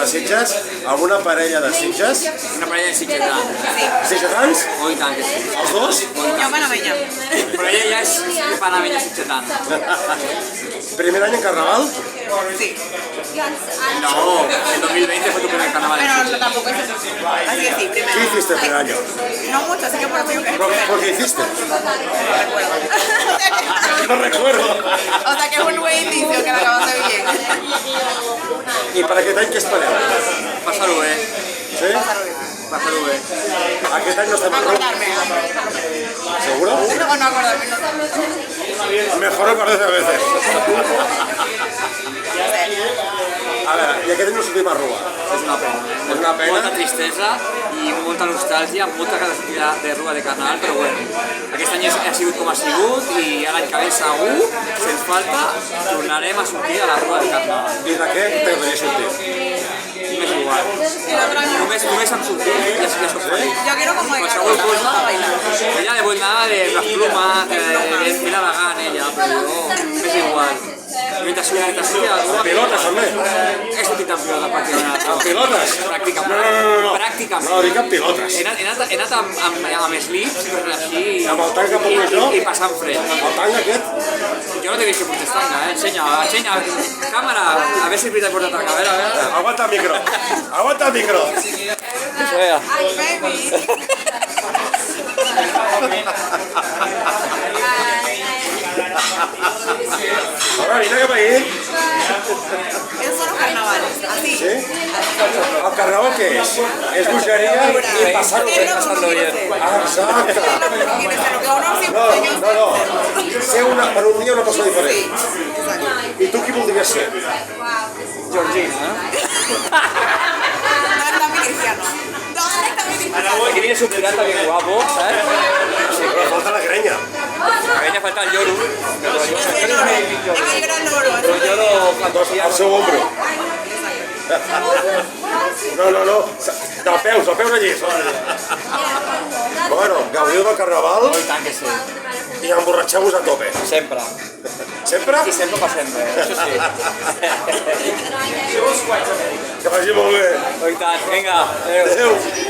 de Sitges, alguna parella de Sitges? Una parella de sitgetans. Sitgetans? Oh, i tant que sí. Els dos? Jo panamenya. Però ella ja és panamenya sitgetant. Primer any en Carnaval? Sí. No, el 2020 fue tu primer carnaval. Pero tampoco es eso. Así que sí, primero. ¿Qué hiciste el primer año? No mucho, así que por eso digo que ¿Por qué hiciste? no recuerdo. No recuerdo. O sea que es un buen indicio que lo acabas de bien. I per aquest any què espereu? Pásalo, Sí? Pásalo, Aquest any no estem No en grup. acordarme. ¿Seguro? No, no acordarme. No. Mejor acordarse a veces. A veure, i aquest any no sortim a Rua. És una pena. És una pena. Molta tristesa i molta nostàlgia, molta ganes de sortir de rua de carnaval, però bueno, aquest any ha sigut com ha sigut i l'any que ve segur, sens falta, tornarem a sortir a la rua de carnaval. I de què t'agradaria sortir? M'és igual. Només em sortir i ja soc feliç. Yo quiero como de Qualsevol carnaval cosa, para bailar. ella le vull anar de les plumes, de la vagant ella, però m'és igual. Mentre surti a la rua... Pilotes també? He sortit en pilota pràcticament. Amb pilotes? Pràcticament. No. Pràcticament. No, dic amb pilotes. He anat amb slips, coses així, Amb el tanc que porto jo? i passant fred. El tanc aquest? Jo no t'he vist que portes tanga, Ensenya. Càmera, a veure si és veritat que porta tanga. A veure. Aguanta el micro. Aguanta el micro. Baby. A veure, vine cap ahí. Esos son los carnavales. Así. Sí? El carnaval què és? És bogeria i passar-ho bé. Es lo que uno quiere ser. Exacte. Es lo que uno quiere ser. Lo que uno siempre soñó No. Ser per un dia una persona diferent. Sí, exacto. I tu qui voldries ser? Georgina, ¿Dónde está mi cristiano? ¿Dónde está mi cristiano? Que viene su pirata bien guapo, ¿sabes? Sí, però falta la greña. A ella falta el lloro. Es el oro. Es el gran oro. El lloro fantasia. Al seu ombro. No. Del peus allí. Bueno, gaudiu del carnaval I tant que sí. i emborratxeu-vos a tope. Sempre. Sempre? I sempre passem bé, això sí. Que vagi molt bé. I tant, vinga, adéu. Adéu.